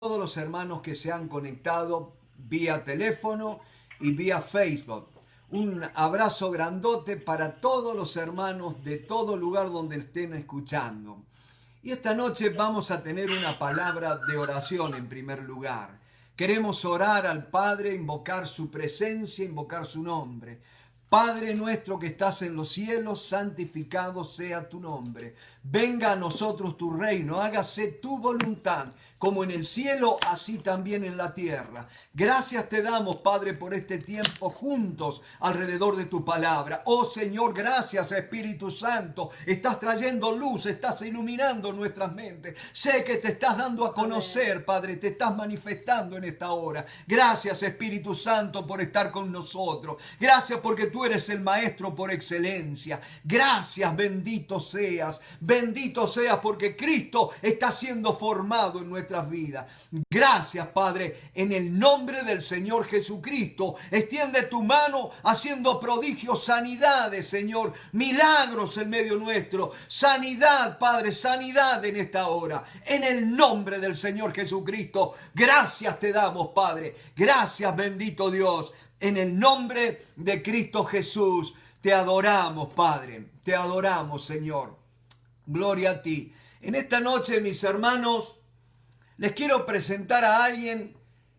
todos los hermanos que se han conectado vía teléfono y vía Facebook. Un abrazo grandote para todos los hermanos de todo lugar donde estén escuchando. Y esta noche vamos a tener una palabra de oración en primer lugar. Queremos orar al Padre, invocar su presencia, invocar su nombre. Padre nuestro que estás en los cielos, santificado sea tu nombre. Venga a nosotros tu reino, hágase tu voluntad, como en el cielo, así también en la tierra. Gracias te damos, Padre, por este tiempo juntos alrededor de tu palabra. Oh Señor, gracias, Espíritu Santo. Estás trayendo luz, estás iluminando nuestras mentes. Sé que te estás dando a conocer, Padre, te estás manifestando en esta hora. Gracias, Espíritu Santo, por estar con nosotros. Gracias porque tú eres el Maestro por excelencia. Gracias, bendito seas porque Cristo está siendo formado en nuestras vidas. Gracias, Padre, en el nombre del Señor Jesucristo. Extiende tu mano haciendo prodigios, sanidades, Señor, milagros en medio nuestro. Sanidad, Padre, sanidad en esta hora. En el nombre del Señor Jesucristo. Gracias te damos, Padre. Gracias, bendito Dios. En el nombre de Cristo Jesús, te adoramos, Padre. Te adoramos, Señor. Gloria a ti. En esta noche, mis hermanos, les quiero presentar a alguien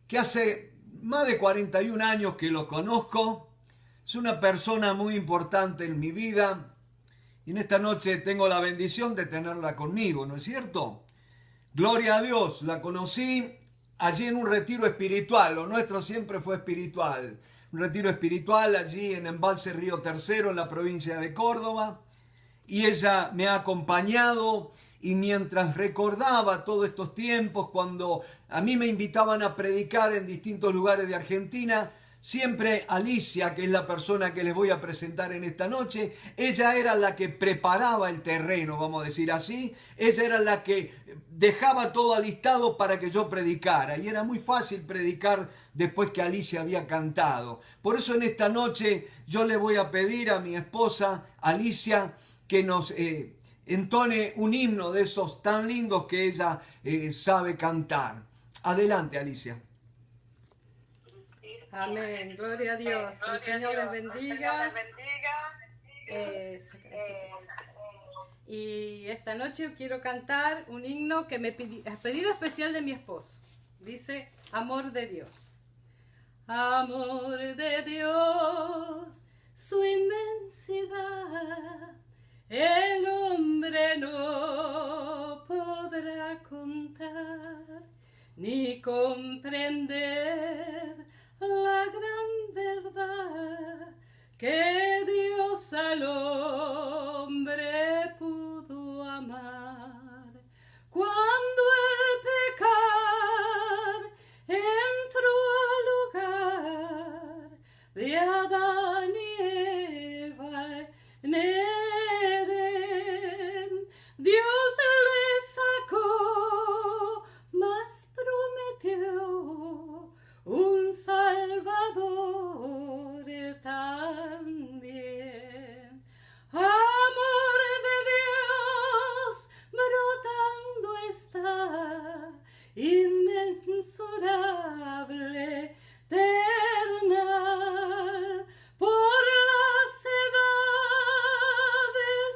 que hace más de 41 años que lo conozco. Es una persona muy importante en mi vida. Y en esta noche tengo la bendición de tenerla conmigo, ¿no es cierto? Gloria a Dios. La conocí allí en un retiro espiritual. Lo nuestro siempre fue espiritual. Un retiro espiritual allí en Embalse Río Tercero, en la provincia de Córdoba. Y ella me ha acompañado, y mientras recordaba todos estos tiempos, cuando a mí me invitaban a predicar en distintos lugares de Argentina, siempre Alicia, que es la persona que les voy a presentar en esta noche, ella era la que preparaba el terreno, vamos a decir así. Ella era la que dejaba todo alistado para que yo predicara, y era muy fácil predicar después que Alicia había cantado. Por eso en esta noche yo le voy a pedir a mi esposa Alicia que nos entone un himno de esos tan lindos que ella sabe cantar. Adelante, Alicia. Amén, gloria a Dios. El Señor les bendiga. Y esta noche quiero cantar un himno que me ha pedido especial de mi esposo. Dice, Amor de Dios. Amor de Dios, su inmensidad, el hombre no podrá contar ni comprender la gran verdad que Dios al hombre pudo amar. Cuando el pecar entró al lugar de Adán y Eva en Edén, Dios le sacó, mas prometió un Salvador también. Amor de Dios brotando está, inmensurable, eternal, por las edades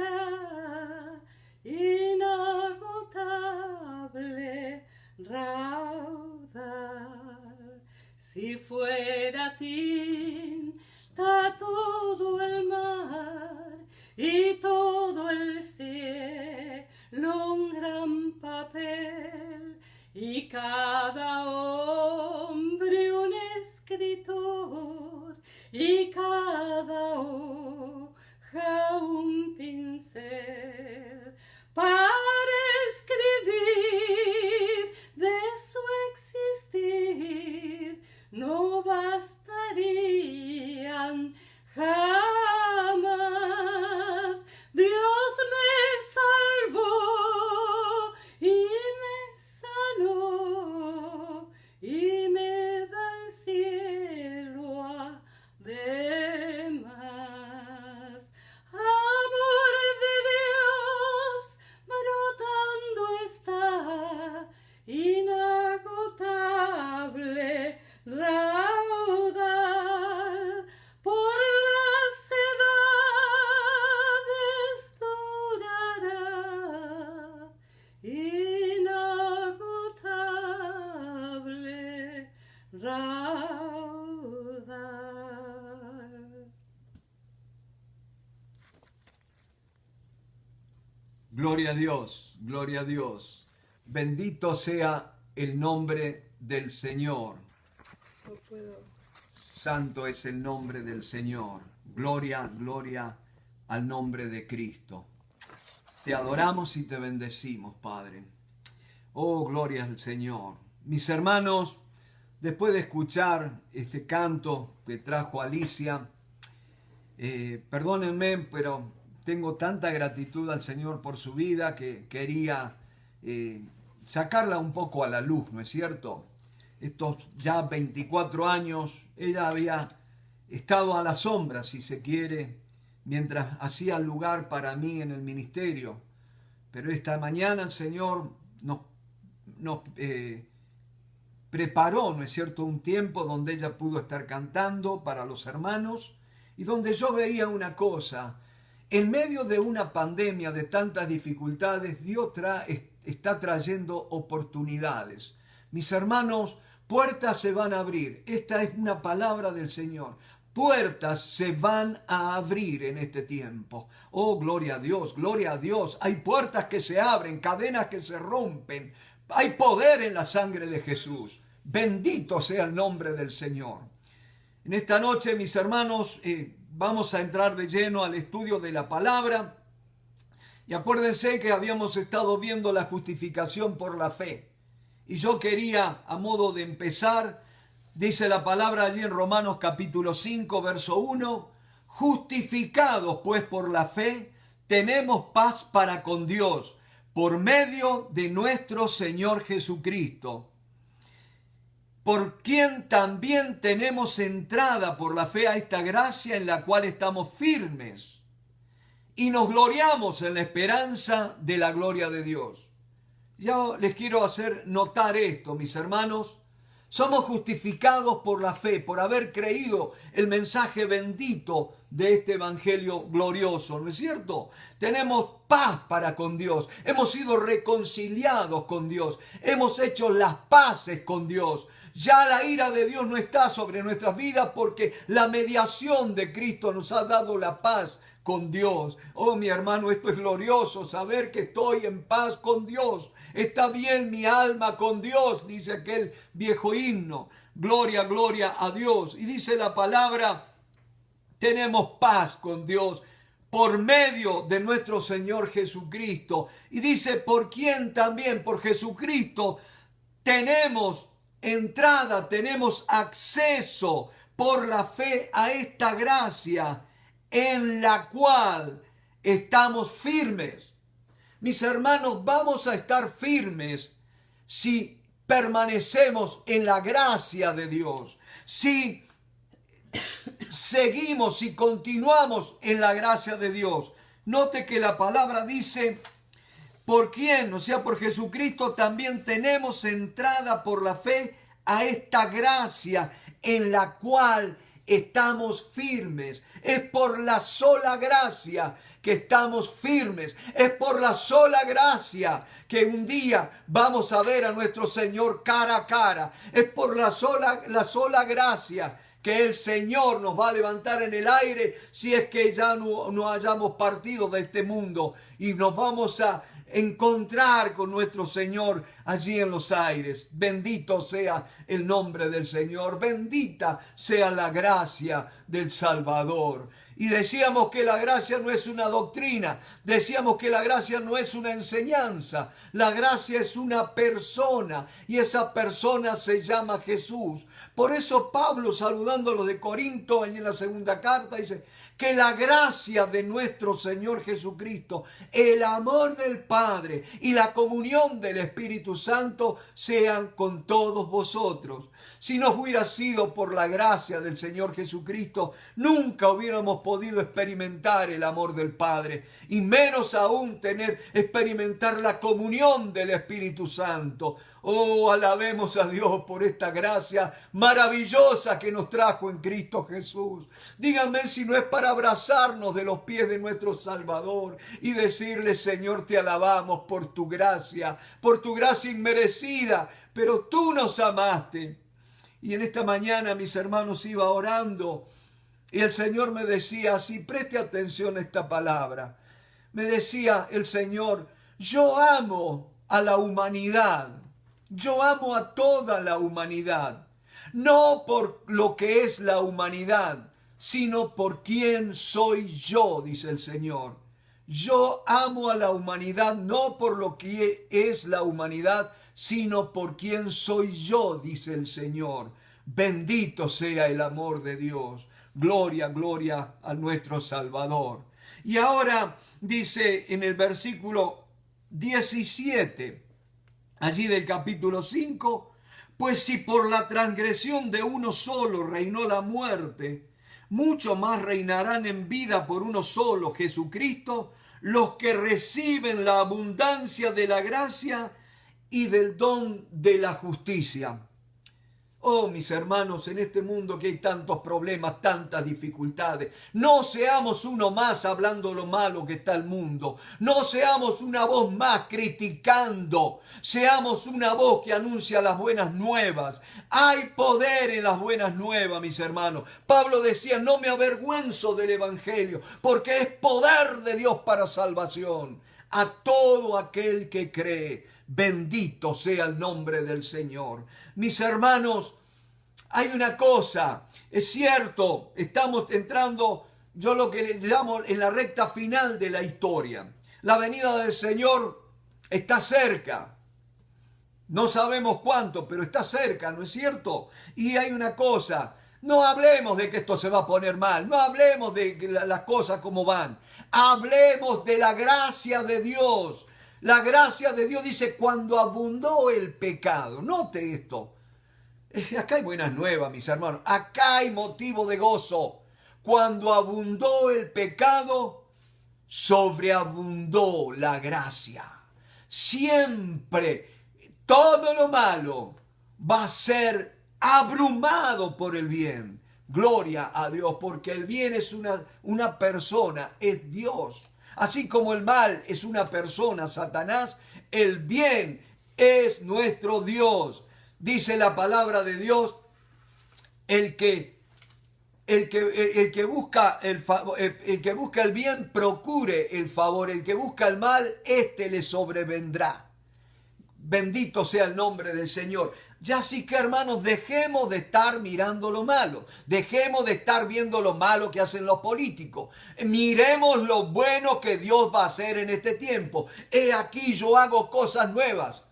durará, inagotable raudal. Si fuera tinta todo el mar y todo el cielo un gran papel, y cada hombre un escritor, y cada hoja un pincel, para escribir de su existir no bastarían jamás. Dios me salvó y me sanó Gloria a Dios, gloria a Dios. Bendito sea el nombre del Señor. No puedo. Santo es el nombre del Señor. Gloria, gloria al nombre de Cristo. Te adoramos y te bendecimos, Padre. Oh, gloria al Señor. Mis hermanos, después de escuchar este canto que trajo Alicia, perdónenme, pero tengo tanta gratitud al Señor por su vida que quería sacarla un poco a la luz, ¿no es cierto? Estos ya 24 años, ella había estado a la sombra, si se quiere, mientras hacía lugar para mí en el ministerio. Pero esta mañana el Señor nos preparó, ¿no es cierto?, un tiempo donde ella pudo estar cantando para los hermanos y donde yo veía una cosa. En medio de una pandemia de tantas dificultades, Dios está trayendo oportunidades. Mis hermanos, puertas se van a abrir. Esta es una palabra del Señor. Puertas se van a abrir en este tiempo. Oh, gloria a Dios, gloria a Dios. Hay puertas que se abren, cadenas que se rompen. Hay poder en la sangre de Jesús. Bendito sea el nombre del Señor. En esta noche, mis hermanos, vamos a entrar de lleno al estudio de la palabra. Y acuérdense que habíamos estado viendo la justificación por la fe. Y yo quería, a modo de empezar, dice la palabra allí en Romanos capítulo 5, verso 1, justificados pues por la fe, tenemos paz para con Dios, por medio de nuestro Señor Jesucristo, por quien también tenemos entrada por la fe a esta gracia en la cual estamos firmes y nos gloriamos en la esperanza de la gloria de Dios. Yo les quiero hacer notar esto, mis hermanos. Somos justificados por la fe, por haber creído el mensaje bendito de este evangelio glorioso, ¿no es cierto? Tenemos paz para con Dios, hemos sido reconciliados con Dios, hemos hecho las paces con Dios. Ya la ira de Dios no está sobre nuestras vidas porque la mediación de Cristo nos ha dado la paz con Dios. Oh, mi hermano, esto es glorioso, saber que estoy en paz con Dios. Está bien mi alma con Dios, dice aquel viejo himno. Gloria, gloria a Dios. Y dice la palabra, tenemos paz con Dios por medio de nuestro Señor Jesucristo. Y dice, por quien también, por Jesucristo, tenemos entrada, tenemos acceso por la fe a esta gracia en la cual estamos firmes. Mis hermanos, vamos a estar firmes si permanecemos en la gracia de Dios, si seguimos, si continuamos en la gracia de Dios. Note que la palabra dice, por quien, o sea, por Jesucristo, también tenemos entrada por la fe a esta gracia en la cual estamos firmes. Es por la sola gracia que estamos firmes. Es por la sola gracia que un día vamos a ver a nuestro Señor cara a cara. Es por la sola gracia que el Señor nos va a levantar en el aire si es que ya no hayamos partido de este mundo y nos vamos a encontrar con nuestro Señor allí en los aires. Bendito sea el nombre del Señor, bendita sea la gracia del Salvador. Y decíamos que la gracia no es una doctrina, decíamos que la gracia no es una enseñanza, la gracia es una persona y esa persona se llama Jesús. Por eso Pablo, saludando a los de Corinto en la segunda carta, dice que la gracia de nuestro Señor Jesucristo, el amor del Padre y la comunión del Espíritu Santo sean con todos vosotros. Si no hubiera sido por la gracia del Señor Jesucristo, nunca hubiéramos podido experimentar el amor del Padre y menos aún experimentar la comunión del Espíritu Santo. Oh, alabemos a Dios por esta gracia maravillosa que nos trajo en Cristo Jesús. Díganme si no es para abrazarnos de los pies de nuestro Salvador y decirle, Señor, te alabamos por tu gracia inmerecida, pero tú nos amaste. Y en esta mañana, mis hermanos, iba orando y el Señor me decía así, preste atención a esta palabra. me decía el Señor, yo amo a la humanidad, yo amo a toda la humanidad, no por lo que es la humanidad, sino por quién soy yo, dice el Señor. Yo amo a la humanidad no por lo que es la humanidad, sino por quién soy yo, dice el Señor. Bendito sea el amor de Dios. Gloria, gloria a nuestro Salvador. Y ahora dice en el versículo 17, allí del capítulo 5, pues si por la transgresión de uno solo reinó la muerte, mucho más reinarán en vida por uno solo, Jesucristo, los que reciben la abundancia de la gracia y del don de la justicia. Oh, mis hermanos, en este mundo que hay tantos problemas, tantas dificultades, no seamos uno más hablando lo malo que está el mundo. No seamos una voz más criticando. Seamos una voz que anuncia las buenas nuevas. Hay poder en las buenas nuevas, mis hermanos. Pablo decía, no me avergüenzo del evangelio, porque es poder de Dios para salvación a todo aquel que cree. Bendito sea el nombre del Señor. Mis hermanos, hay una cosa, es cierto, estamos entrando, yo lo que le llamo en la recta final de la historia. La venida del Señor está cerca. No sabemos cuánto, pero está cerca, ¿no es cierto? Y hay una cosa, no hablemos de que esto se va a poner mal, no hablemos de las cosas como van. Hablemos de la gracia de Dios. La gracia de Dios dice, cuando abundó el pecado. Note esto. Acá hay buenas nuevas, mis hermanos. Acá hay motivo de gozo. Cuando abundó el pecado, sobreabundó la gracia. Siempre todo lo malo va a ser abrumado por el bien. Gloria a Dios, porque el bien es una persona, es Dios. Así como el mal es una persona, Satanás, el bien es nuestro Dios. Dice la palabra de Dios, el que busca el bien, procure el favor. El que busca el mal, éste le sobrevendrá. Bendito sea el nombre del Señor. Ya así que, hermanos, dejemos de estar mirando lo malo. Dejemos de estar viendo lo malo que hacen los políticos. Miremos lo bueno que Dios va a hacer en este tiempo. He aquí yo hago cosas nuevas.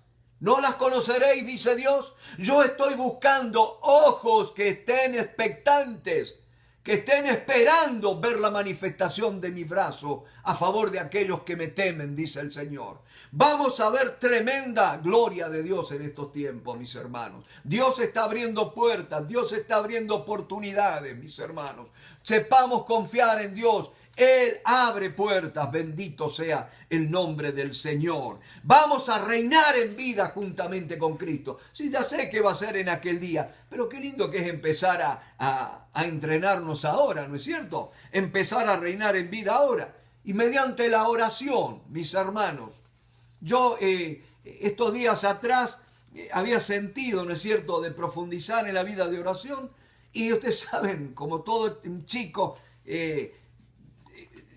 ¿No las conoceréis?, dice Dios. Yo estoy buscando ojos que estén expectantes, que estén esperando ver la manifestación de mi brazo a favor de aquellos que me temen, dice el Señor. Vamos a ver tremenda gloria de Dios en estos tiempos, mis hermanos. Dios está abriendo puertas, Dios está abriendo oportunidades, mis hermanos. Sepamos confiar en Dios. Él abre puertas, bendito sea el nombre del Señor. Vamos a reinar en vida juntamente con Cristo. Sí, ya sé que va a ser en aquel día, pero qué lindo que es empezar a entrenarnos ahora, ¿no es cierto? Empezar a reinar en vida ahora. Y mediante la oración, mis hermanos. Yo estos días atrás había sentido, ¿no es cierto?, de profundizar en la vida de oración. Y ustedes saben, como todo chico,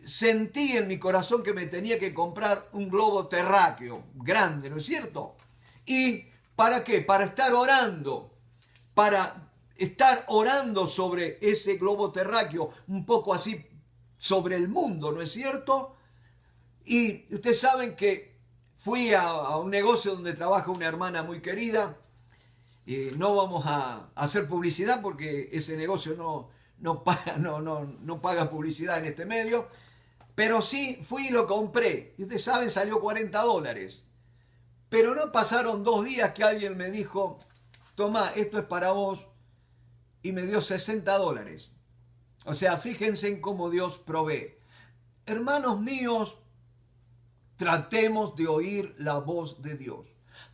sentí en mi corazón que me tenía que comprar un globo terráqueo grande, ¿no es cierto? ¿Y para qué? Para estar orando sobre ese globo terráqueo, un poco así sobre el mundo, ¿no es cierto? Y ustedes saben que fui a un negocio donde trabaja una hermana muy querida. No vamos a hacer publicidad porque ese negocio no paga publicidad en este medio. Pero sí fui y lo compré. Y ustedes saben, salió $40. Pero no pasaron 2 días que alguien me dijo, tomá, esto es para vos. Y me dio $60. O sea, fíjense en cómo Dios provee. Hermanos míos, tratemos de oír la voz de Dios.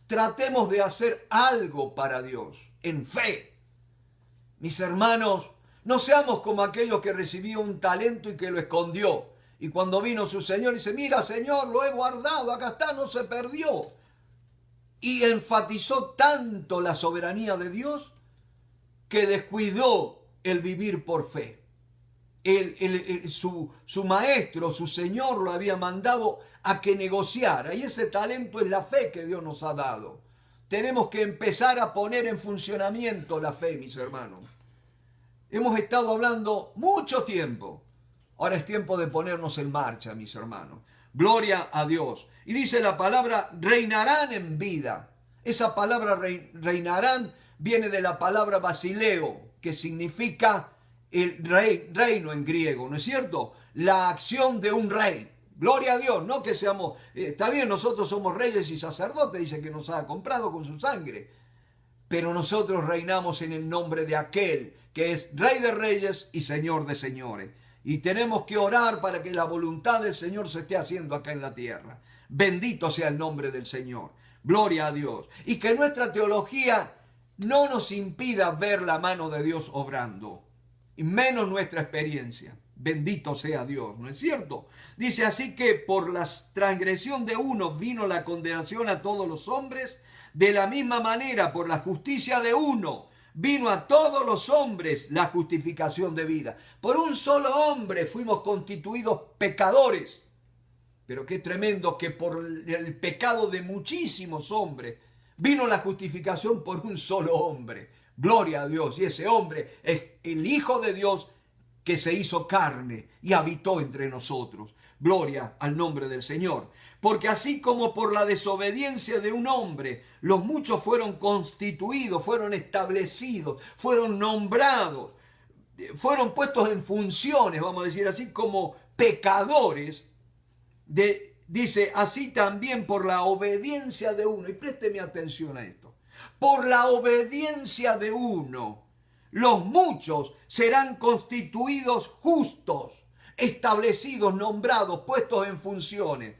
Tratemos de hacer algo para Dios, en fe. Mis hermanos, no seamos como aquellos que recibió un talento y que lo escondió. Y cuando vino su Señor, dice, mira, Señor, lo he guardado, acá está, no se perdió. Y enfatizó tanto la soberanía de Dios que descuidó el vivir por fe. su maestro, su señor lo había mandado a que negociara. Y ese talento es la fe que Dios nos ha dado. Tenemos que empezar a poner en funcionamiento la fe, mis hermanos. Hemos estado hablando mucho tiempo. Ahora es tiempo de ponernos en marcha, mis hermanos. Gloria a Dios. Y dice la palabra, reinarán en vida. Esa palabra reinarán viene de la palabra basileo, que significa el reino en griego, ¿no es cierto? La acción de un rey. Gloria a Dios, no que seamos, está bien, nosotros somos reyes y sacerdotes, dice que nos ha comprado con su sangre, pero nosotros reinamos en el nombre de aquel que es Rey de Reyes y Señor de Señores. Y tenemos que orar para que la voluntad del Señor se esté haciendo acá en la tierra. Bendito sea el nombre del Señor. Gloria a Dios. Y que nuestra teología no nos impida ver la mano de Dios obrando, y menos nuestra experiencia. Bendito sea Dios, ¿no es cierto? Dice así que por la transgresión de uno vino la condenación a todos los hombres, de la misma manera por la justicia de uno vino a todos los hombres la justificación de vida. Por un solo hombre fuimos constituidos pecadores. Pero qué tremendo que por el pecado de muchísimos hombres vino la justificación por un solo hombre. Gloria a Dios. Y ese hombre es el Hijo de Dios que se hizo carne y habitó entre nosotros. Gloria al nombre del Señor. Porque así como por la desobediencia de un hombre, los muchos fueron constituidos, fueron establecidos, fueron nombrados, fueron puestos en funciones, vamos a decir así, como pecadores, dice, así también por la obediencia de uno, y présteme atención a esto, por la obediencia de uno, los muchos serán constituidos justos, establecidos, nombrados, puestos en funciones.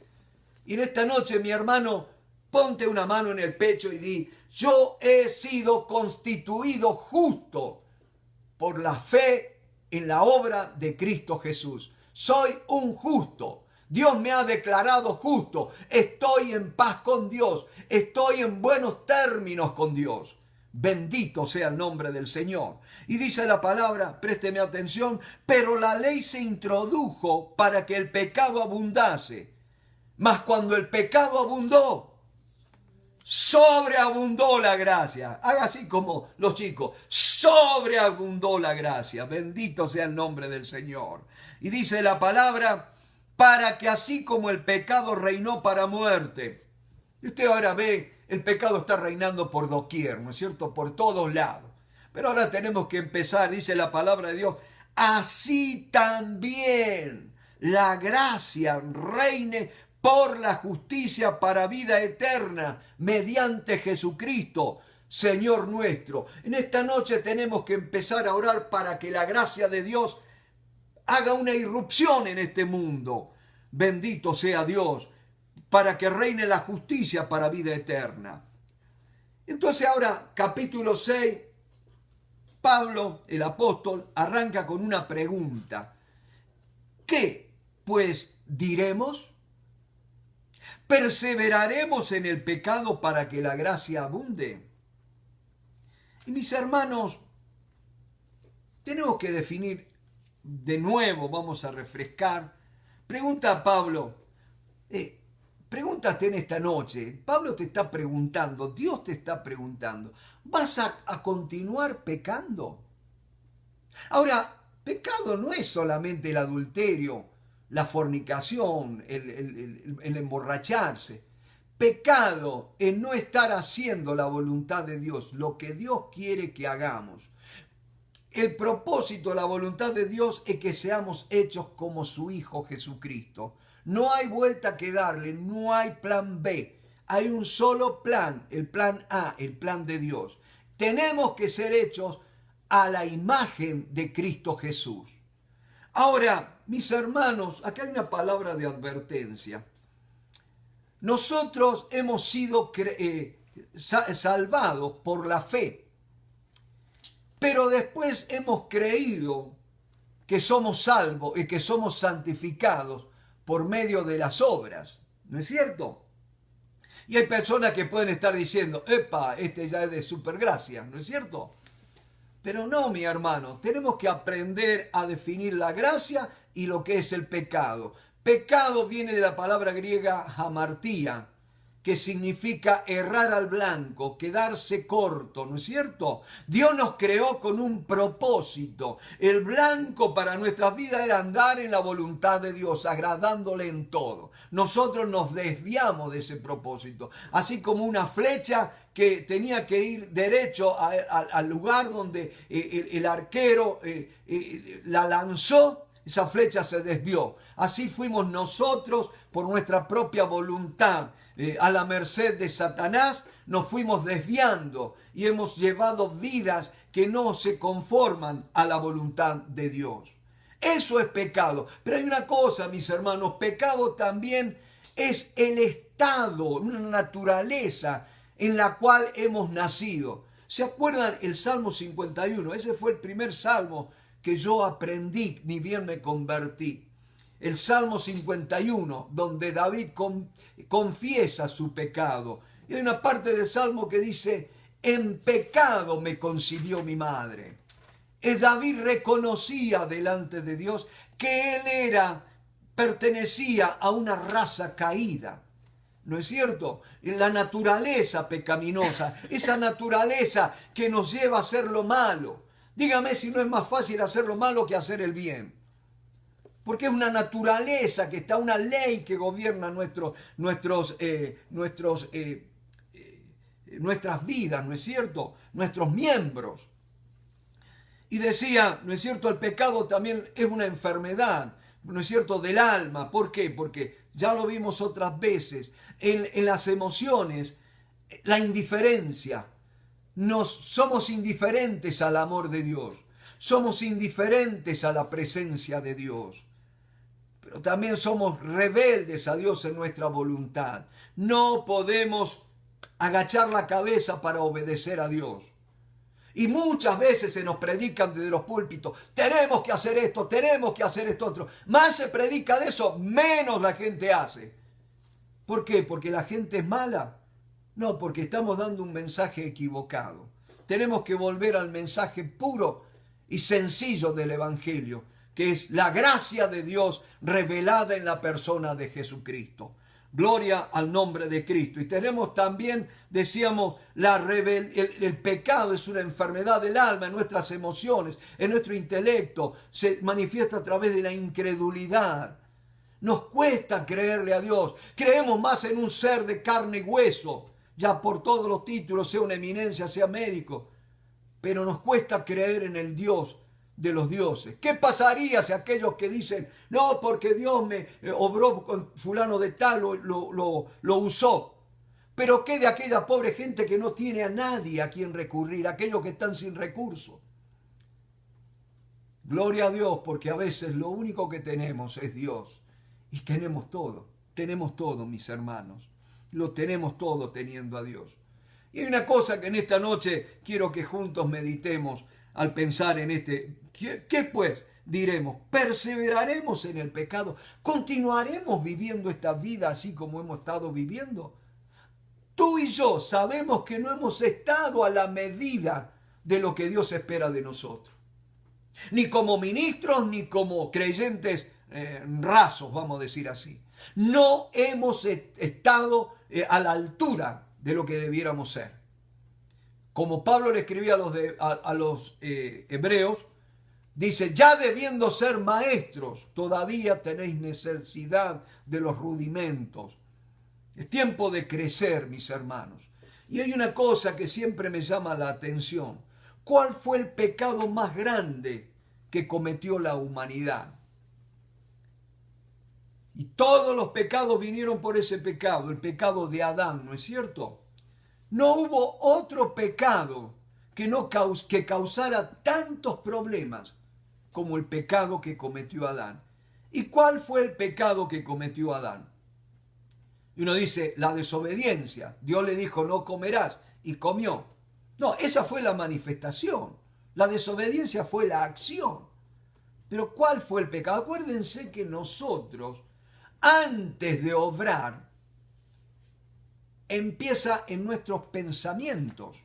Y en esta noche, mi hermano, ponte una mano en el pecho y di, yo he sido constituido justo por la fe en la obra de Cristo Jesús. Soy un justo. Dios me ha declarado justo. Estoy en paz con Dios. Estoy en buenos términos con Dios. Bendito sea el nombre del Señor. Y dice la palabra, présteme atención, pero la ley se introdujo para que el pecado abundase. Mas cuando el pecado abundó, sobreabundó la gracia. Haga así como los chicos, sobreabundó la gracia. Bendito sea el nombre del Señor. Y dice la palabra, para que así como el pecado reinó para muerte. Y usted ahora ve, el pecado está reinando por doquier, ¿no es cierto? Por todos lados. Pero ahora tenemos que empezar, dice la palabra de Dios, así también la gracia reine por la justicia para vida eterna, mediante Jesucristo, Señor nuestro. En esta noche tenemos que empezar a orar para que la gracia de Dios haga una irrupción en este mundo. Bendito sea Dios, para que reine la justicia para vida eterna. Entonces ahora, capítulo 6, Pablo, el apóstol, arranca con una pregunta. ¿Qué, pues, diremos? ¿Perseveraremos en el pecado para que la gracia abunde? Y mis hermanos, tenemos que definir de nuevo, vamos a refrescar. Pregunta a Pablo, pregúntate en esta noche, Pablo te está preguntando, Dios te está preguntando, ¿vas a continuar pecando? Ahora, pecado no es solamente el adulterio, la fornicación, el emborracharse. Pecado es no estar haciendo la voluntad de Dios, lo que Dios quiere que hagamos. El propósito, la voluntad de Dios es que seamos hechos como su Hijo Jesucristo. No hay vuelta que darle, no hay plan B. Hay un solo plan, el plan A, el plan de Dios. Tenemos que ser hechos a la imagen de Cristo Jesús. Ahora, mis hermanos, acá hay una palabra de advertencia. Nosotros hemos sido salvados por la fe, pero después hemos creído que somos salvos y que somos santificados por medio de las obras, ¿no es cierto? Y hay personas que pueden estar diciendo, epa, este ya es de supergracia, ¿no es cierto? Pero no, mi hermano, tenemos que aprender a definir la gracia y lo que es el pecado. Pecado viene de la palabra griega hamartía, que significa errar al blanco, quedarse corto, ¿no es cierto? Dios nos creó con un propósito. El blanco para nuestras vidas era andar en la voluntad de Dios, agradándole en todo. Nosotros nos desviamos de ese propósito, así como una flecha que tenía que ir derecho al lugar donde el arquero la lanzó. Esa flecha se desvió. Así fuimos nosotros por nuestra propia voluntad. A la merced de Satanás nos fuimos desviando y hemos llevado vidas que no se conforman a la voluntad de Dios. Eso es pecado. Pero hay una cosa, mis hermanos, pecado también es el estado, una naturaleza en la cual hemos nacido. ¿Se acuerdan el Salmo 51? Ese fue el primer salmo que yo aprendí, ni bien me convertí. El Salmo 51, donde David confiesa su pecado. Y hay una parte del Salmo que dice, en pecado me concibió mi madre. David reconocía delante de Dios que él pertenecía a una raza caída. ¿No es cierto? La naturaleza pecaminosa, esa naturaleza que nos lleva a hacer lo malo. Dígame si no es más fácil hacer lo malo que hacer el bien. Porque es una naturaleza que está, una ley que gobierna nuestras vidas, ¿no es cierto? Nuestros miembros. Y decía, ¿no es cierto? El pecado también es una enfermedad, ¿no es cierto? Del alma. ¿Por qué? Porque ya lo vimos otras veces. En las emociones, la indiferencia. Somos indiferentes al amor de Dios. Somos indiferentes a la presencia de Dios. Pero también somos rebeldes a Dios en nuestra voluntad. No podemos agachar la cabeza para obedecer a Dios. Y muchas veces se nos predican desde los púlpitos, tenemos que hacer esto, tenemos que hacer esto otro. Más se predica de eso, menos la gente hace. ¿Por qué? ¿Porque la gente es mala? No, porque estamos dando un mensaje equivocado. Tenemos que volver al mensaje puro y sencillo del Evangelio, que es la gracia de Dios revelada en la persona de Jesucristo. Gloria al nombre de Cristo. Y tenemos también, decíamos, el pecado es una enfermedad del alma, en nuestras emociones, en nuestro intelecto. Se manifiesta a través de la incredulidad. Nos cuesta creerle a Dios. Creemos más en un ser de carne y hueso, ya por todos los títulos, sea una eminencia, sea médico. Pero nos cuesta creer en el Dios de los dioses. ¿Qué pasaría si aquellos que dicen, no, porque Dios me obró con fulano de tal, lo usó? Pero ¿qué de aquella pobre gente que no tiene a nadie a quien recurrir, aquellos que están sin recursos? Gloria a Dios, porque a veces lo único que tenemos es Dios. Y tenemos todo, mis hermanos. Lo tenemos todo teniendo a Dios. Y hay una cosa que en esta noche quiero que juntos meditemos al pensar en ¿qué pues diremos? ¿Perseveraremos en el pecado? ¿Continuaremos viviendo esta vida así como hemos estado viviendo? Tú y yo sabemos que no hemos estado a la medida de lo que Dios espera de nosotros. Ni como ministros, ni como creyentes rasos, vamos a decir así. No hemos estado a la altura de lo que debiéramos ser. Como Pablo le escribía a los hebreos, dice, ya debiendo ser maestros, todavía tenéis necesidad de los rudimentos. Es tiempo de crecer, mis hermanos. Y hay una cosa que siempre me llama la atención. ¿Cuál fue el pecado más grande que cometió la humanidad? Y todos los pecados vinieron por ese pecado, el pecado de Adán, ¿no es cierto? No hubo otro pecado que causara tantos problemas como el pecado que cometió Adán. ¿Y cuál fue el pecado que cometió Adán? Y uno dice, la desobediencia. Dios le dijo, no comerás, y comió. No, esa fue la manifestación. La desobediencia fue la acción. Pero ¿cuál fue el pecado? Acuérdense que nosotros, antes de obrar, empieza en nuestros pensamientos.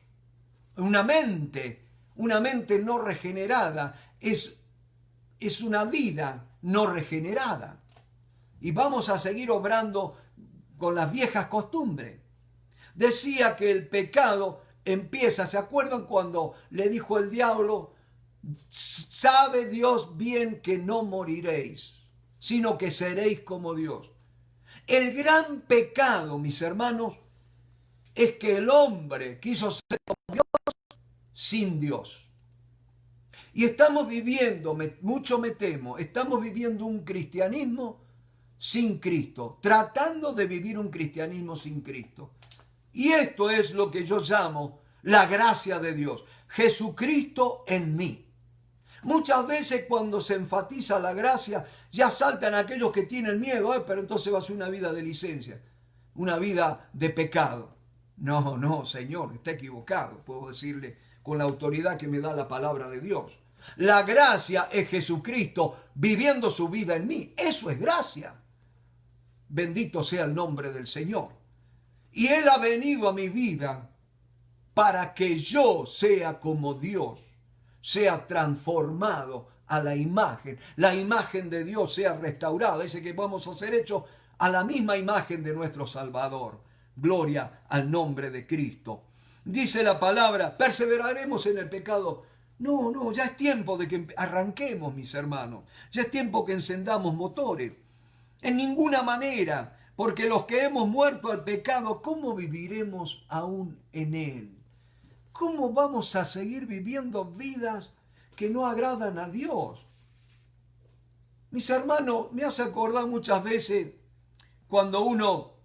Una mente Una mente no regenerada es una vida no regenerada. Y vamos a seguir obrando con las viejas costumbres. Decía que el pecado empieza, ¿se acuerdan cuando le dijo el diablo? Sabe Dios bien que no moriréis, sino que seréis como Dios. El gran pecado, mis hermanos, es que el hombre quiso ser como Dios sin Dios. Y estamos viviendo, mucho me temo, estamos viviendo un cristianismo sin Cristo, tratando de vivir un cristianismo sin Cristo. Y esto es lo que yo llamo la gracia de Dios. Jesucristo en mí. Muchas veces cuando se enfatiza la gracia, ya saltan aquellos que tienen miedo, pero entonces va a ser una vida de licencia, una vida de pecado. No, no, Señor, está equivocado, puedo decirle con la autoridad que me da la palabra de Dios. La gracia es Jesucristo viviendo su vida en mí. Eso es gracia. Bendito sea el nombre del Señor. Y Él ha venido a mi vida para que yo sea como Dios, sea transformado a la imagen de Dios sea restaurada. Dice que vamos a ser hechos a la misma imagen de nuestro Salvador. Gloria al nombre de Cristo. Dice la palabra, perseveraremos en el pecado. No, no, ya es tiempo de que arranquemos, mis hermanos. Ya es tiempo que encendamos motores. En ninguna manera, porque los que hemos muerto al pecado, ¿cómo viviremos aún en él? ¿Cómo vamos a seguir viviendo vidas que no agradan a Dios? Mis hermanos, me hace acordar muchas veces cuando uno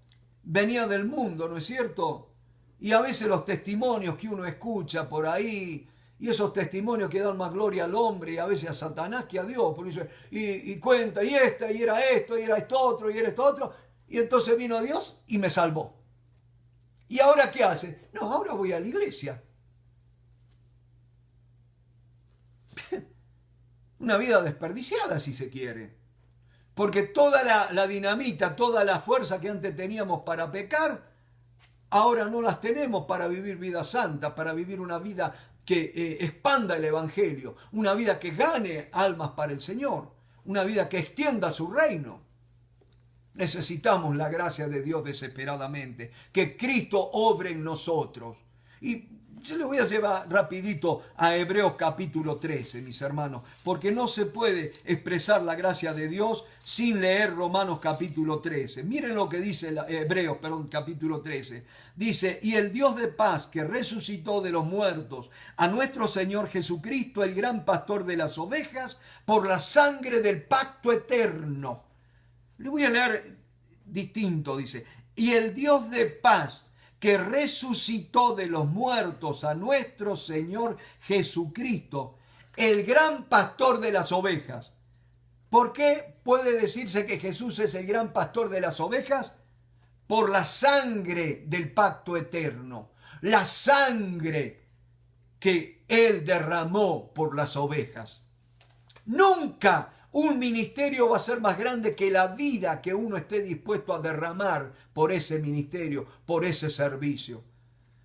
venía del mundo, ¿no es cierto? Y a veces los testimonios que uno escucha por ahí, y esos testimonios que dan más gloria al hombre y a veces a Satanás que a Dios, porque dice, y cuenta, y era esto, y era esto otro, y era esto otro, y entonces vino Dios y me salvó. ¿Y ahora qué hace? No, ahora voy a la iglesia. Una vida desperdiciada, si se quiere. Porque toda la dinamita, toda la fuerza que antes teníamos para pecar, ahora no las tenemos para vivir vida santa, para vivir una vida que expanda el Evangelio, una vida que gane almas para el Señor, una vida que extienda su reino. Necesitamos la gracia de Dios desesperadamente, que Cristo obre en nosotros. Y yo le voy a llevar rapidito a Hebreos capítulo 13, mis hermanos, porque no se puede expresar la gracia de Dios sin leer Romanos capítulo 13. Miren lo que dice Hebreos, capítulo 13. Dice, y el Dios de paz que resucitó de los muertos a nuestro Señor Jesucristo, el gran pastor de las ovejas, por la sangre del pacto eterno. Le voy a leer distinto, dice, y el Dios de paz que resucitó de los muertos a nuestro Señor Jesucristo, el gran pastor de las ovejas. ¿Por qué puede decirse que Jesús es el gran pastor de las ovejas? Por la sangre del pacto eterno, la sangre que Él derramó por las ovejas. Nunca un ministerio va a ser más grande que la vida que uno esté dispuesto a derramar por ese ministerio, por ese servicio.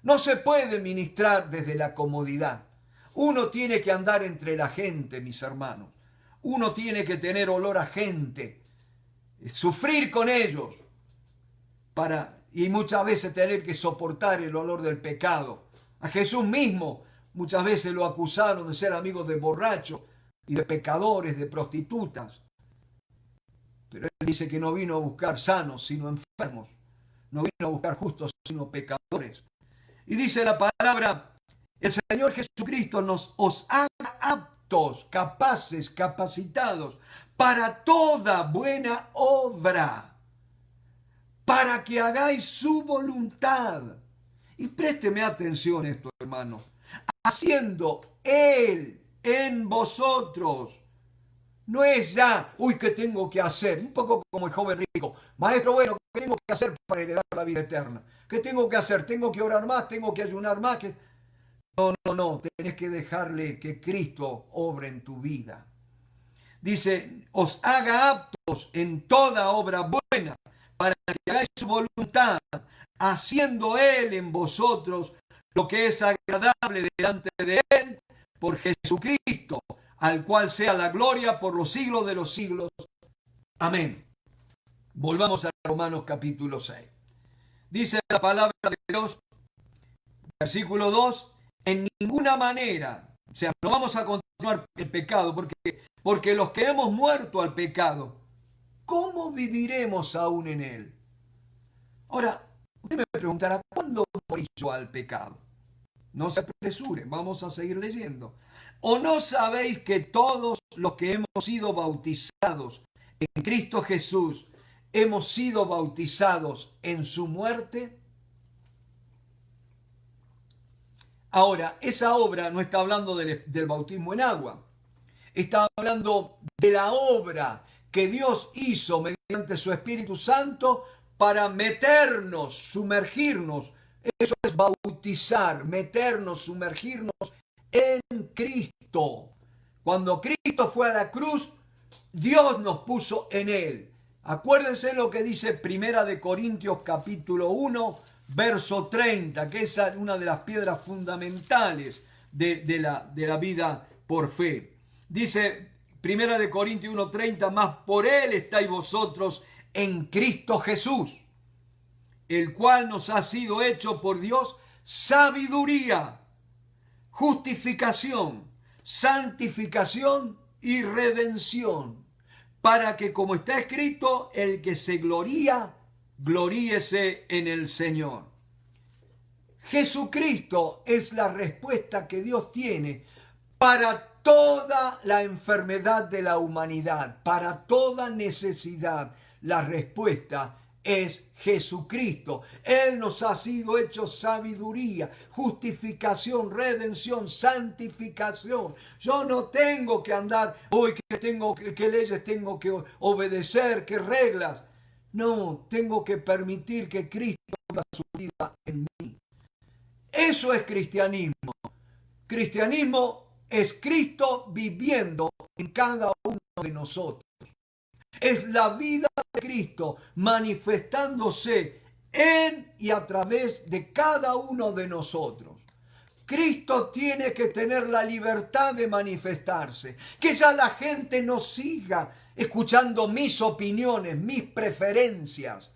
No se puede ministrar desde la comodidad. Uno tiene que andar entre la gente, mis hermanos. Uno tiene que tener olor a gente, sufrir con ellos, y muchas veces tener que soportar el olor del pecado. A Jesús mismo muchas veces lo acusaron de ser amigo de borrachos y de pecadores, de prostitutas. Pero Él dice que no vino a buscar sanos, sino enfermos. No vino a buscar justos, sino pecadores. Y dice la palabra, el Señor Jesucristo os haga aptos, capaces, capacitados para toda buena obra, para que hagáis su voluntad. Y présteme atención a esto, hermano. Haciendo Él en vosotros. No es ya, uy, ¿qué tengo que hacer? Un poco como el joven rico. Maestro, bueno, ¿qué tengo que hacer para heredar la vida eterna? ¿Qué tengo que hacer? ¿Tengo que orar más? ¿Tengo que ayunar más? No. Tenés que dejarle que Cristo obre en tu vida. Dice, os haga aptos en toda obra buena, para que hagáis su voluntad, haciendo Él en vosotros lo que es agradable delante de Él, por Jesucristo, al cual sea la gloria por los siglos de los siglos. Amén. Volvamos a Romanos capítulo 6. Dice la palabra de Dios, versículo 2, en ninguna manera, o sea, no vamos a continuar el pecado, porque los que hemos muerto al pecado, ¿cómo viviremos aún en él? Ahora, usted me preguntará, ¿cuándo morí yo al pecado? No se apresure, vamos a seguir leyendo. ¿O no sabéis que todos los que hemos sido bautizados en Cristo Jesús, hemos sido bautizados en su muerte? Ahora, esa obra no está hablando del bautismo en agua. Está hablando de la obra que Dios hizo mediante su Espíritu Santo para meternos, sumergirnos. Eso es bautizar, meternos, sumergirnos en Cristo. Cuando Cristo fue a la cruz, Dios nos puso en él. Acuérdense lo que dice Primera de Corintios capítulo 1, verso 30, que es una de las piedras fundamentales de la vida por fe. Dice Primera de Corintios 1:30, más por él estáis vosotros en Cristo Jesús, el cual nos ha sido hecho por Dios sabiduría, justificación, santificación y redención, para que, como está escrito, el que se gloría, gloríese en el Señor. Jesucristo es la respuesta que Dios tiene para toda la enfermedad de la humanidad, para toda necesidad. La respuesta es Jesucristo. Él nos ha sido hecho sabiduría, justificación, redención, santificación. Yo no tengo que andar, qué leyes tengo que obedecer, qué reglas. No, tengo que permitir que Cristo haga su vida en mí. Eso es cristianismo. Cristianismo es Cristo viviendo en cada uno de nosotros. Es la vida de Cristo manifestándose en y a través de cada uno de nosotros. Cristo tiene que tener la libertad de manifestarse. Que ya la gente no siga escuchando mis opiniones, mis preferencias.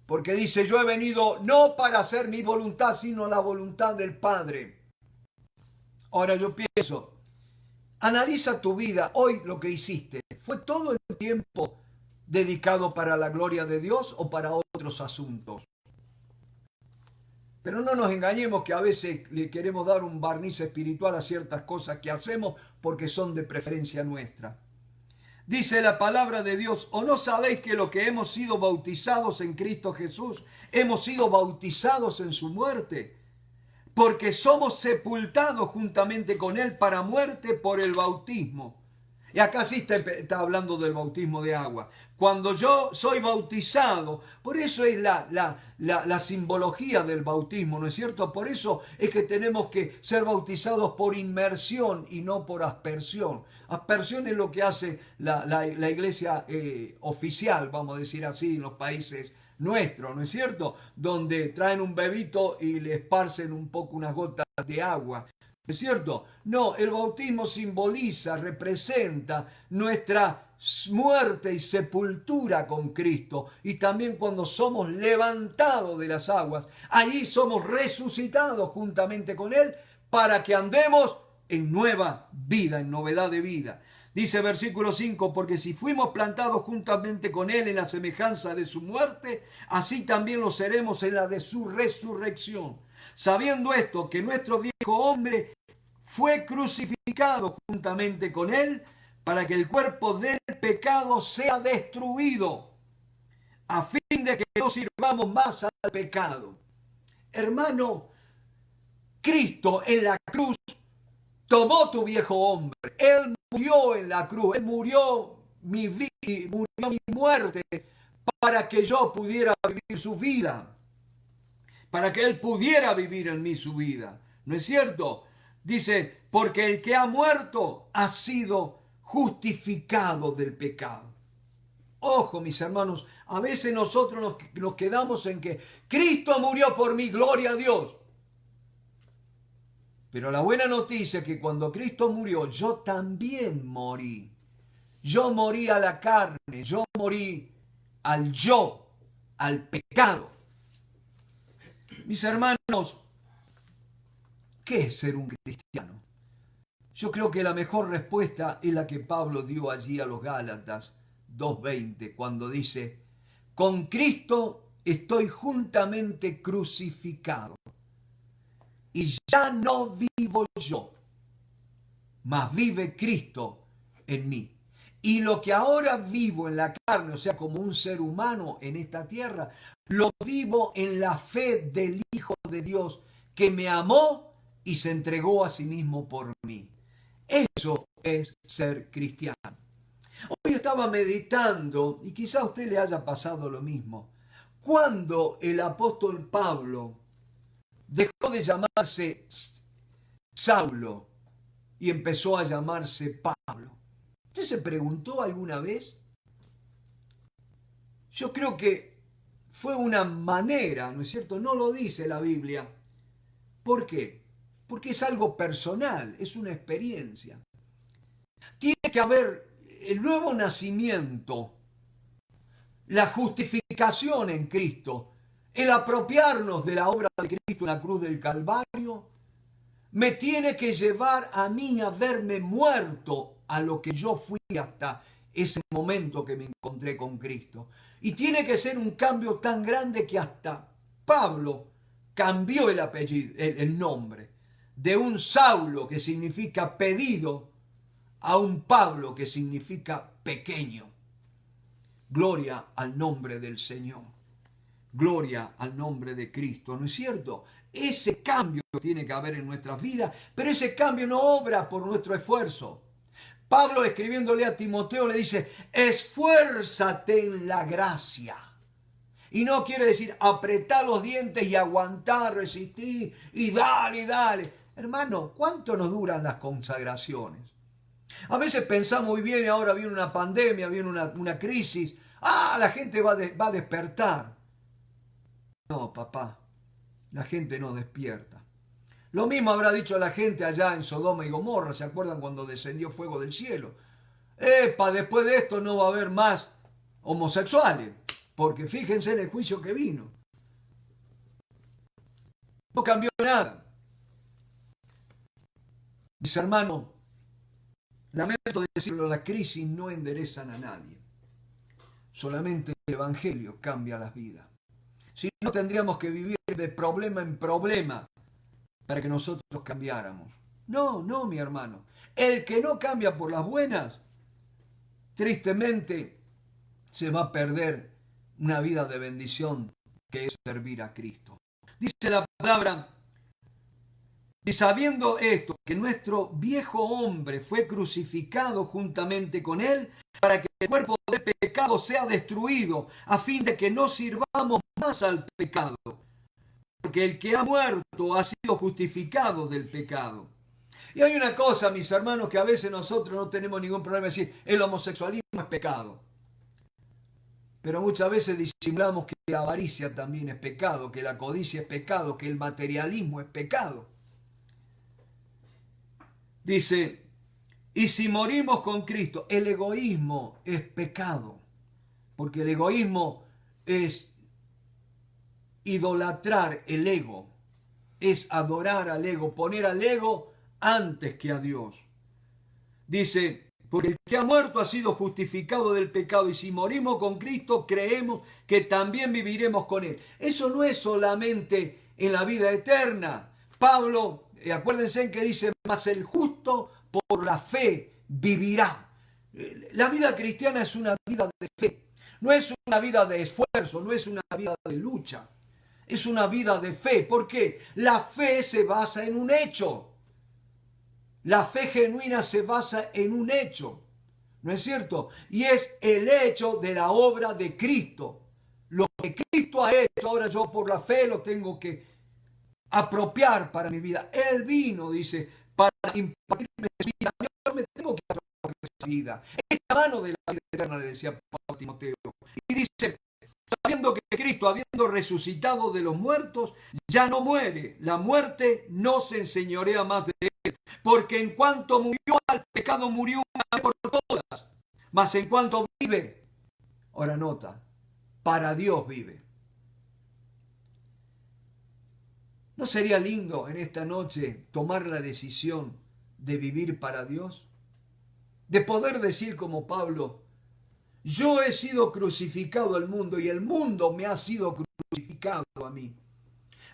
Porque dice, yo he venido no para hacer mi voluntad, sino la voluntad del Padre. Ahora yo pienso, analiza tu vida, hoy lo que hiciste. ¿Fue todo el tiempo dedicado para la gloria de Dios o para otros asuntos? Pero no nos engañemos que a veces le queremos dar un barniz espiritual a ciertas cosas que hacemos porque son de preferencia nuestra. Dice la palabra de Dios, ¿o no sabéis que los que hemos sido bautizados en Cristo Jesús, hemos sido bautizados en su muerte? Porque somos sepultados juntamente con él para muerte por el bautismo. Y acá sí está hablando del bautismo de agua. Cuando yo soy bautizado, por eso es la simbología del bautismo, ¿no es cierto? Por eso es que tenemos que ser bautizados por inmersión y no por aspersión. Aspersión es lo que hace la iglesia oficial, vamos a decir así, en los países nuestros, ¿no es cierto? Donde traen un bebito y le esparcen un poco unas gotas de agua. ¿Es cierto? No, el bautismo simboliza, representa nuestra muerte y sepultura con Cristo. Y también cuando somos levantados de las aguas, allí somos resucitados juntamente con Él para que andemos en nueva vida, en novedad de vida. Dice versículo 5, porque si fuimos plantados juntamente con Él en la semejanza de su muerte, así también lo seremos en la de su resurrección. Sabiendo esto, que nuestro viejo hombre fue crucificado juntamente con él para que el cuerpo del pecado sea destruido, a fin de que no sirvamos más al pecado. Hermano, Cristo en la cruz tomó tu viejo hombre. Él murió en la cruz. Él murió mi muerte para que yo pudiera vivir su vida. Para que Él pudiera vivir en mí su vida. ¿No es cierto? Dice, porque el que ha muerto ha sido justificado del pecado. Ojo, mis hermanos, a veces nosotros nos quedamos en que Cristo murió por mí, gloria a Dios. Pero la buena noticia es que cuando Cristo murió, yo también morí. Yo morí a la carne, yo morí al yo, al pecado. Mis hermanos, ¿qué es ser un cristiano? Yo creo que la mejor respuesta es la que Pablo dio allí a los Gálatas 2:20, cuando dice, con Cristo estoy juntamente crucificado, y ya no vivo yo, mas vive Cristo en mí. Y lo que ahora vivo en la carne, o sea, como un ser humano en esta tierra, lo vivo en la fe del Hijo de Dios, que me amó y se entregó a sí mismo por mí. Eso es ser cristiano. Hoy estaba meditando, y quizá a usted le haya pasado lo mismo, cuando el apóstol Pablo dejó de llamarse Saulo y empezó a llamarse Pablo. ¿Usted se preguntó alguna vez? Yo creo que fue una manera, ¿no es cierto? No lo dice la Biblia. ¿Por qué? Porque es algo personal, es una experiencia. Tiene que haber el nuevo nacimiento, la justificación en Cristo, el apropiarnos de la obra de Cristo en la cruz del Calvario, me tiene que llevar a mí a verme muerto a lo que yo fui hasta ese momento que me encontré con Cristo. Y tiene que ser un cambio tan grande que hasta Pablo cambió el apellido, el nombre, de un Saulo, que significa pedido, a un Pablo, que significa pequeño. Gloria al nombre del Señor. Gloria al nombre de Cristo, ¿no es cierto? Ese cambio tiene que haber en nuestras vidas, pero ese cambio no obra por nuestro esfuerzo. Pablo, escribiéndole a Timoteo, le dice, esfuérzate en la gracia. Y no quiere decir apretar los dientes y aguantar, resistir y dale, dale. Hermano, ¿cuánto nos duran las consagraciones? A veces pensamos muy bien, ahora viene una pandemia, viene una crisis. La gente va a despertar. No, papá, la gente no despierta. Lo mismo habrá dicho la gente allá en Sodoma y Gomorra, ¿se acuerdan cuando descendió fuego del cielo? Después de esto no va a haber más homosexuales, porque fíjense en el juicio que vino. No cambió nada. Mis hermanos, lamento decirlo, la crisis no enderezan a nadie. Solamente el Evangelio cambia las vidas. Si no, tendríamos que vivir de problema en problema para que nosotros cambiáramos. No, no, mi hermano. El que no cambia por las buenas, tristemente se va a perder una vida de bendición, que es servir a Cristo. Dice la palabra, y sabiendo esto, que nuestro viejo hombre fue crucificado juntamente con él, para que el cuerpo del pecado sea destruido, a fin de que no sirvamos más al pecado. Porque el que ha muerto ha sido justificado del pecado. Y hay una cosa, mis hermanos, que a veces nosotros no tenemos ningún problema de decir, el homosexualismo es pecado. Pero muchas veces disimulamos que la avaricia también es pecado, que la codicia es pecado, que el materialismo es pecado. Dice, y si morimos con Cristo, el egoísmo es pecado, porque el egoísmo es idolatrar el ego, es adorar al ego, poner al ego antes que a Dios. Dice, porque el que ha muerto ha sido justificado del pecado, y si morimos con Cristo, creemos que también viviremos con Él. Eso no es solamente en la vida eterna. Pablo, acuérdense que dice, mas el justo por la fe vivirá. La vida cristiana es una vida de fe, no es una vida de esfuerzo, no es una vida de lucha, es una vida de fe. ¿Por qué? La fe se basa en un hecho. La fe genuina se basa en un hecho, ¿no es cierto? Y es el hecho de la obra de Cristo. Lo que Cristo ha hecho, ahora yo por la fe lo tengo que apropiar para mi vida. Él vino, dice, para impartirme su vida. Yo me tengo que apropiar esa vida. Esta mano de la vida eterna, le decía Pablo a Timoteo. Y dice, sabiendo que Cristo, habiendo resucitado de los muertos, ya no muere. La muerte no se enseñorea más de él, porque en cuanto murió al pecado, murió una vez por todas. Mas en cuanto vive, ahora nota, para Dios vive. ¿No sería lindo en esta noche tomar la decisión de vivir para Dios? De poder decir como Pablo, yo he sido crucificado al mundo y el mundo me ha sido crucificado a mí.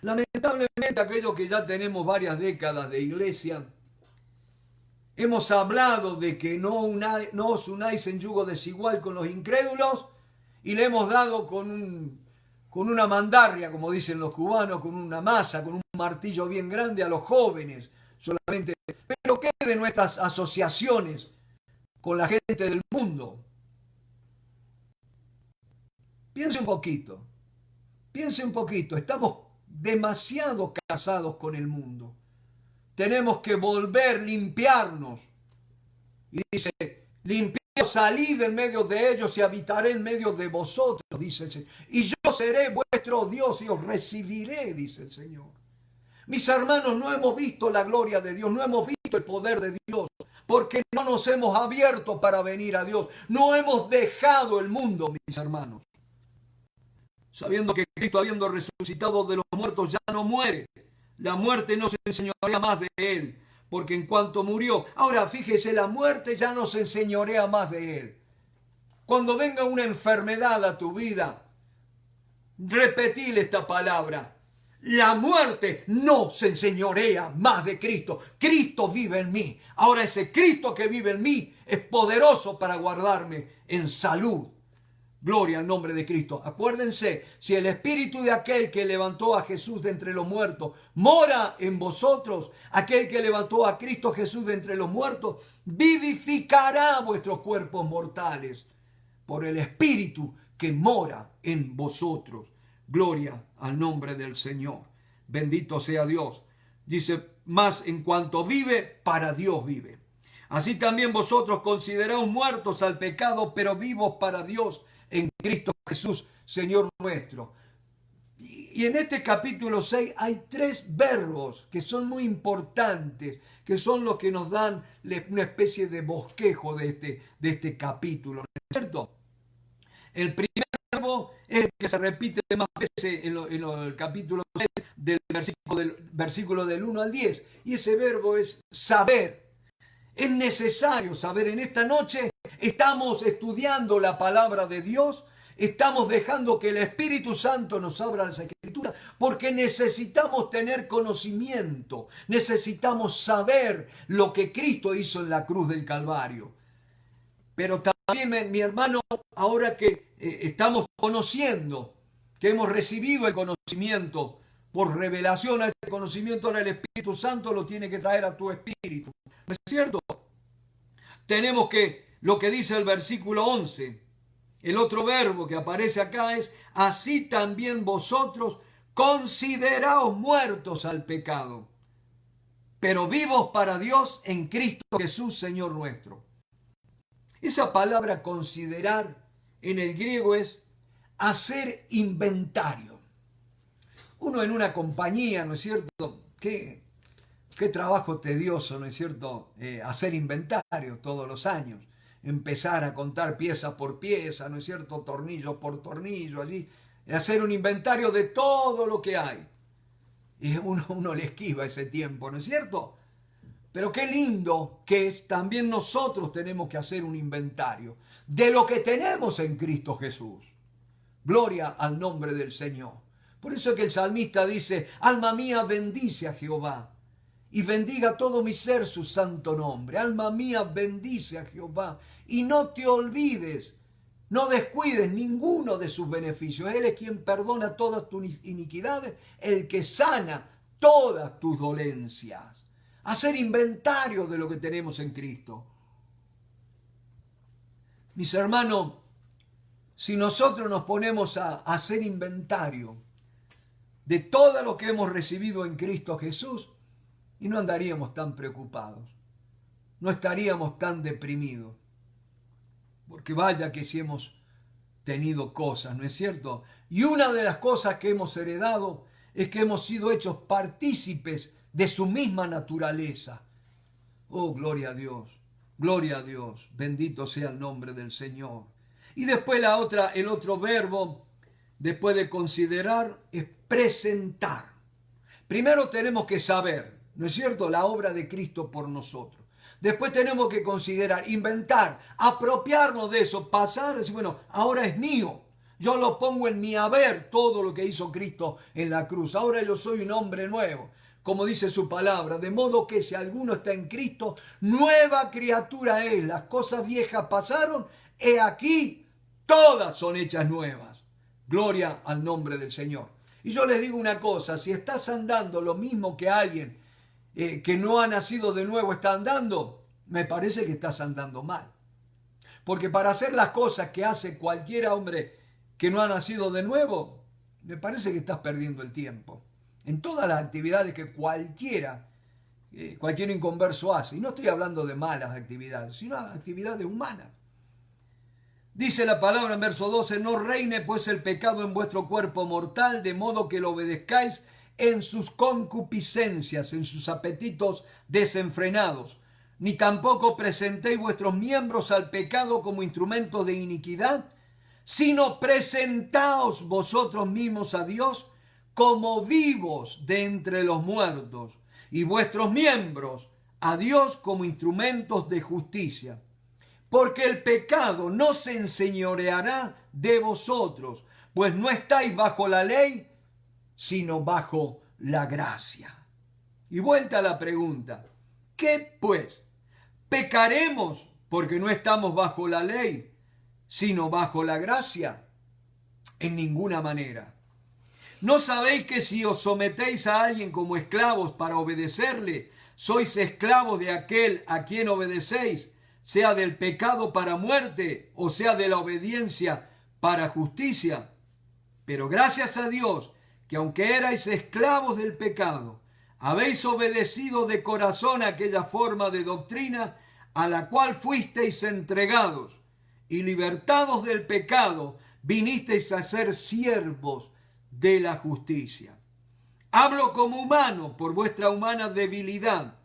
Lamentablemente aquellos que ya tenemos varias décadas de iglesia, hemos hablado de que no os unáis en yugo desigual con los incrédulos y le hemos dado con una mandarria, como dicen los cubanos, con una masa, con un martillo bien grande a los jóvenes solamente. Pero ¿qué de nuestras asociaciones con la gente del mundo? Piense un poquito, estamos demasiado casados con el mundo. Tenemos que volver, limpiarnos. Y dice, limpiaos, salid en medio de ellos y habitaré en medio de vosotros, dice el Señor. Y yo seré vuestro Dios y os recibiré, dice el Señor. Mis hermanos, no hemos visto la gloria de Dios, no hemos visto el poder de Dios, porque no nos hemos abierto para venir a Dios. No hemos dejado el mundo, mis hermanos. Sabiendo que Cristo, habiendo resucitado de los muertos, ya no muere. La muerte no se enseñorea más de él, porque en cuanto murió. Ahora fíjese, la muerte ya no se enseñorea más de él. Cuando venga una enfermedad a tu vida, repetile esta palabra. La muerte no se enseñorea más de Cristo. Cristo vive en mí. Ahora ese Cristo que vive en mí es poderoso para guardarme en salud. Gloria al nombre de Cristo. Acuérdense, si el espíritu de aquel que levantó a Jesús de entre los muertos mora en vosotros, aquel que levantó a Cristo Jesús de entre los muertos, vivificará vuestros cuerpos mortales por el espíritu que mora en vosotros. Gloria al nombre del Señor. Bendito sea Dios. Dice, más en cuanto vive, para Dios vive. Así también vosotros consideraos muertos al pecado, pero vivos para Dios en Cristo Jesús, Señor nuestro. Y en este capítulo 6 hay 3 verbos que son muy importantes, que son los que nos dan una especie de bosquejo de este capítulo, ¿no es cierto? El primer verbo es el que se repite más veces en el capítulo 6 del versículo del 1 al 10, y ese verbo es saber. Es necesario saber. En esta noche estamos estudiando la palabra de Dios, estamos dejando que el Espíritu Santo nos abra las Escrituras, porque necesitamos tener conocimiento, necesitamos saber lo que Cristo hizo en la cruz del Calvario. Pero también, mi hermano, ahora que estamos conociendo, que hemos recibido el conocimiento por revelación, a este conocimiento ahora el Espíritu Santo lo tiene que traer a tu espíritu. ¿No es cierto? Tenemos que, lo que dice el versículo 11, el otro verbo que aparece acá es, así también vosotros consideraos muertos al pecado, pero vivos para Dios en Cristo Jesús, Señor nuestro. Esa palabra considerar en el griego es hacer inventario. Uno en una compañía, ¿no es cierto? Qué trabajo tedioso, ¿no es cierto? Hacer inventario todos los años. Empezar a contar pieza por pieza, ¿no es cierto? Tornillo por tornillo, allí. Hacer un inventario de todo lo que hay. Y uno le esquiva ese tiempo, ¿no es cierto? Pero qué lindo que es, también nosotros tenemos que hacer un inventario de lo que tenemos en Cristo Jesús. Gloria al nombre del Señor. Por eso es que el salmista dice, alma mía bendice a Jehová y bendiga todo mi ser su santo nombre. Alma mía bendice a Jehová y no te olvides, no descuides ninguno de sus beneficios. Él es quien perdona todas tus iniquidades, el que sana todas tus dolencias. Hacer inventario de lo que tenemos en Cristo. Mis hermanos, si nosotros nos ponemos a hacer inventario de todo lo que hemos recibido en Cristo Jesús, y no andaríamos tan preocupados, no estaríamos tan deprimidos, porque vaya que si hemos tenido cosas, ¿no es cierto? Y una de las cosas que hemos heredado es que hemos sido hechos partícipes de su misma naturaleza. Oh, gloria a Dios, bendito sea el nombre del Señor. Y después el otro verbo, después de considerar, es presentar. Primero tenemos que saber, ¿no es cierto?, la obra de Cristo por nosotros. Después tenemos que considerar, inventar, apropiarnos de eso, pasar, decir, bueno, ahora es mío. Yo lo pongo en mi haber, todo lo que hizo Cristo en la cruz. Ahora yo soy un hombre nuevo, como dice su palabra. De modo que si alguno está en Cristo, nueva criatura es. Las cosas viejas pasaron, he aquí, todas son hechas nuevas. Gloria al nombre del Señor. Y yo les digo una cosa, si estás andando lo mismo que alguien que no ha nacido de nuevo está andando, me parece que estás andando mal. Porque para hacer las cosas que hace cualquier hombre que no ha nacido de nuevo, me parece que estás perdiendo el tiempo. En todas las actividades que cualquier inconverso hace, y no estoy hablando de malas actividades, sino actividades humanas. Dice la palabra en verso 12, no reine pues el pecado en vuestro cuerpo mortal, de modo que lo obedezcáis en sus concupiscencias, en sus apetitos desenfrenados, ni tampoco presentéis vuestros miembros al pecado como instrumentos de iniquidad, sino presentaos vosotros mismos a Dios como vivos de entre los muertos, y vuestros miembros a Dios como instrumentos de justicia. Porque el pecado no se enseñoreará de vosotros, pues no estáis bajo la ley, sino bajo la gracia. Y vuelta a la pregunta, ¿qué pues? ¿Pecaremos porque no estamos bajo la ley, sino bajo la gracia? En ninguna manera. ¿No sabéis que si os sometéis a alguien como esclavos para obedecerle, sois esclavos de aquel a quien obedecéis, sea del pecado para muerte o sea de la obediencia para justicia? Pero gracias a Dios, que aunque erais esclavos del pecado, habéis obedecido de corazón aquella forma de doctrina a la cual fuisteis entregados, y libertados del pecado, vinisteis a ser siervos de la justicia. Hablo como humano por vuestra humana debilidad,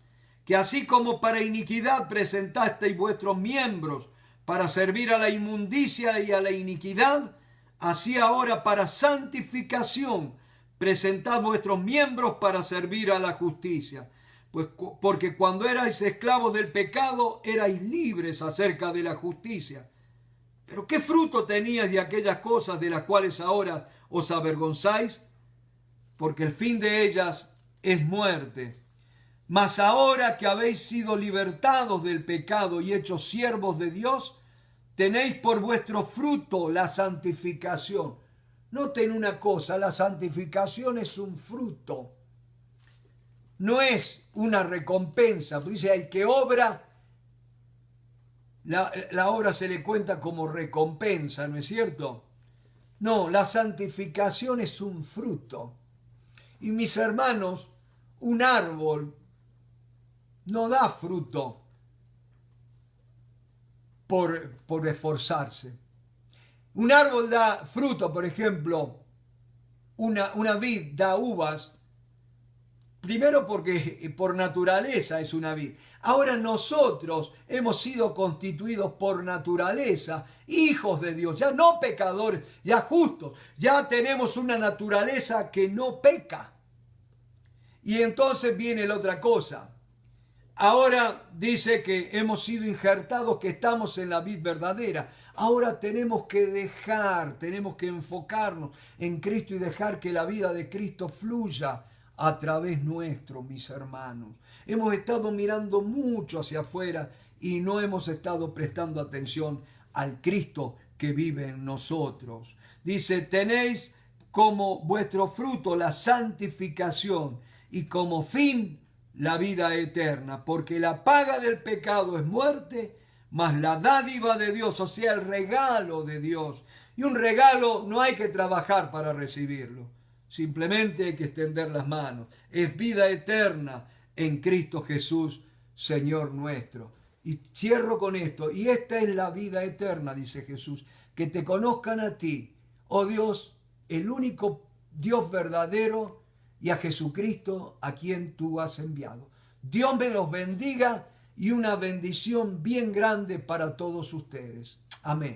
que así como para iniquidad presentasteis vuestros miembros para servir a la inmundicia y a la iniquidad, así ahora para santificación presentad vuestros miembros para servir a la justicia. Pues porque cuando erais esclavos del pecado, erais libres acerca de la justicia. Pero ¿qué fruto teníais de aquellas cosas de las cuales ahora os avergonzáis? Porque el fin de ellas es muerte. Mas ahora que habéis sido libertados del pecado y hechos siervos de Dios, tenéis por vuestro fruto la santificación. Noten una cosa, la santificación es un fruto. No es una recompensa. Dice, al que obra, la obra se le cuenta como recompensa, ¿no es cierto? No, la santificación es un fruto. Y mis hermanos, un árbol no da fruto por esforzarse. Un árbol da fruto, por ejemplo, una vid da uvas, primero porque por naturaleza es una vid. Ahora nosotros hemos sido constituidos por naturaleza, hijos de Dios, ya no pecadores, ya justos, ya tenemos una naturaleza que no peca. Y entonces viene la otra cosa. Ahora dice que hemos sido injertados, que estamos en la vid verdadera. Ahora tenemos que enfocarnos en Cristo y dejar que la vida de Cristo fluya a través nuestro, mis hermanos. Hemos estado mirando mucho hacia afuera y no hemos estado prestando atención al Cristo que vive en nosotros. Dice, tenéis como vuestro fruto la santificación y como fin la vida eterna, porque la paga del pecado es muerte, mas la dádiva de Dios, o sea, el regalo de Dios. Y un regalo no hay que trabajar para recibirlo, simplemente hay que extender las manos. Es vida eterna en Cristo Jesús, Señor nuestro. Y cierro con esto. Y esta es la vida eterna, dice Jesús, que te conozcan a ti, oh Dios, el único Dios verdadero, y a Jesucristo a quien tú has enviado. Dios me los bendiga y una bendición bien grande para todos ustedes. Amén.